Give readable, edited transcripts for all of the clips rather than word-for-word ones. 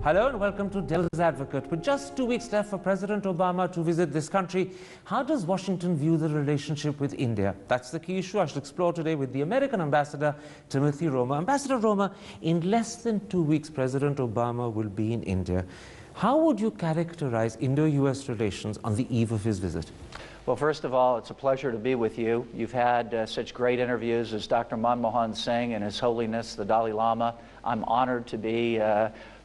Hello and welcome to Devil's Advocate. With just 2 weeks left for President Obama to visit this country, how does Washington view the relationship with India? That's the key issue I shall explore today with the American Ambassador, Timothy Roemer. Ambassador Roemer, in less than 2 weeks, President Obama will be in India. How would you characterize Indo-US relations on the eve of his visit? Well, first of all, it's a pleasure to be with you. You've had such great interviews as Dr. Manmohan Singh and His Holiness the Dalai Lama. I'm honored to be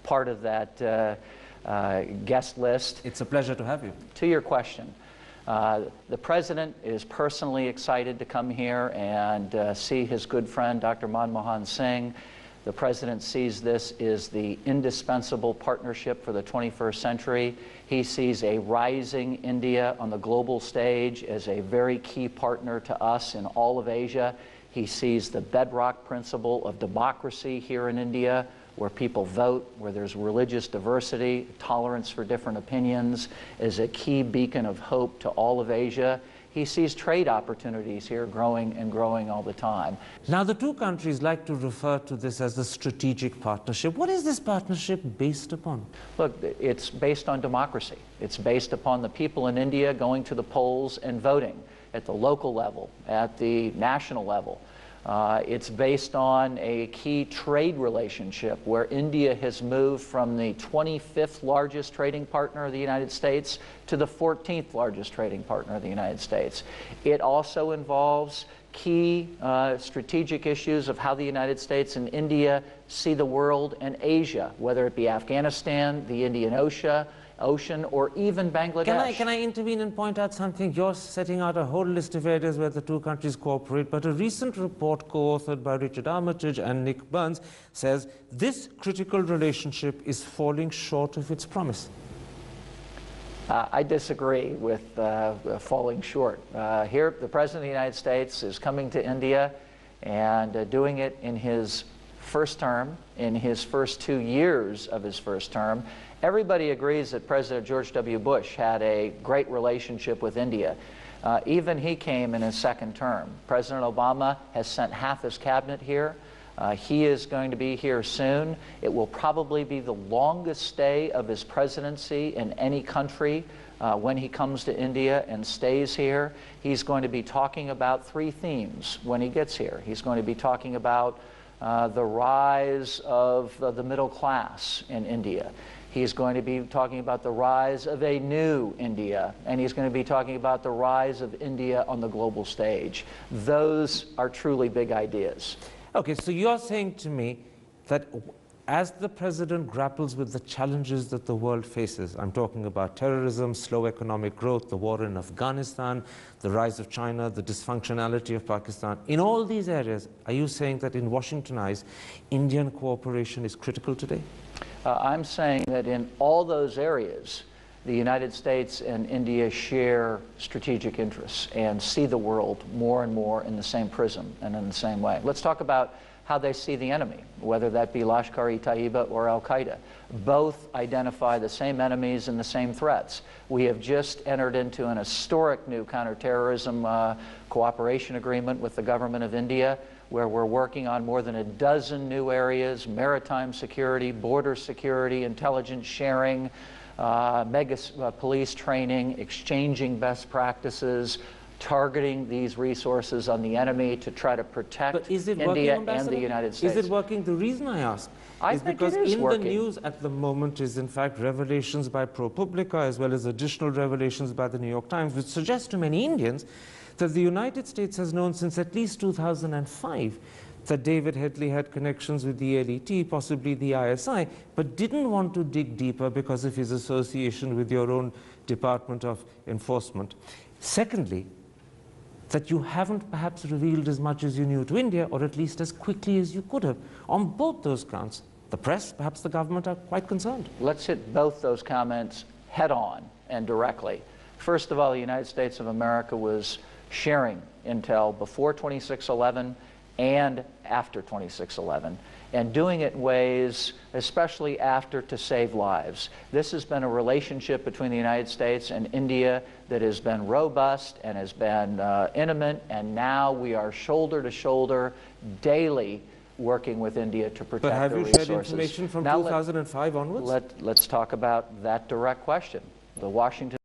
part of that guest list. It's a pleasure to have you. To your question, the President is personally excited to come here and see his good friend, Dr. Manmohan Singh. The President sees this as the indispensable partnership for the 21st century. He sees a rising India on the global stage as a very key partner to us in all of Asia. He sees the bedrock principle of democracy here in India, where people vote, where there's religious diversity, tolerance for different opinions, as a key beacon of hope to all of Asia. He sees trade opportunities here growing and growing all the time. Now, the two countries like to refer to this as the strategic partnership. What is this partnership based upon? Look, it's based on democracy. It's based upon the people in India going to the polls and voting at the local level, at the national level. It's based on a key trade relationship where India has moved from the 25th largest trading partner of the United States to the 14th largest trading partner of the United States. It also involves key strategic issues of how the United States and India see the world and Asia, whether it be Afghanistan, the Indian Ocean, or even Bangladesh. Can I intervene and point out something? You're setting out a whole list of areas where the two countries cooperate, but a recent report co-authored by Richard Armitage and Nick Burns says this critical relationship is falling short of its promise. I disagree with falling short. Here, the President of the United States is coming to India and doing it in his first term, in his first 2 years of his first term. Everybody agrees that President George W. Bush had a great relationship with India. Even he came in his second term. President Obama has sent half his cabinet here. He is going to be here soon. It will probably be the longest stay of his presidency in any country when he comes to India and stays here. He's going to be talking about 3 themes when he gets here. He's going to be talking about the rise of the middle class in India. He's going to be talking about the rise of a new India, and he's going to be talking about the rise of India on the global stage. Those are truly big ideas. Okay, so you're saying to me that as the President grapples with the challenges that the world faces, I'm talking about terrorism, slow economic growth, the war in Afghanistan, the rise of China, the dysfunctionality of Pakistan, in all these areas, are you saying that in Washington eyes, Indian cooperation is critical today? I'm saying that in all those areas, the United States and India share strategic interests and see the world more and more in the same prism and in the same way. Let's talk about how they see the enemy, whether that be Lashkar-e-Taiba or Al-Qaeda. Both identify the same enemies and the same threats. We have just entered into an historic new counterterrorism cooperation agreement with the government of India, where we're working on more than a dozen new areas: maritime security, border security, intelligence sharing, police training, exchanging best practices, targeting these resources on the enemy to try to protect India and the United States. Is it working? The reason I ask is because in the news at the moment is in fact revelations by ProPublica as well as additional revelations by the New York Times, which suggest to many Indians that the United States has known since at least 2005 that David Headley had connections with the LET, possibly the ISI, but didn't want to dig deeper because of his association with your own Department of Enforcement. Secondly, that you haven't perhaps revealed as much as you knew to India, or at least as quickly as you could have. On both those counts, the press, perhaps the government, are quite concerned. Let's hit both those comments head on and directly. First of all, the United States of America was sharing intel before 26/11 and after 26/11, and doing it in ways, especially after, to save lives. This has been a relationship between the United States and India that has been robust and has been intimate, and now we are shoulder to shoulder daily working with India to protect But have the you resources. shared information from now 2005 onwards? Let's talk about that direct question. The Washington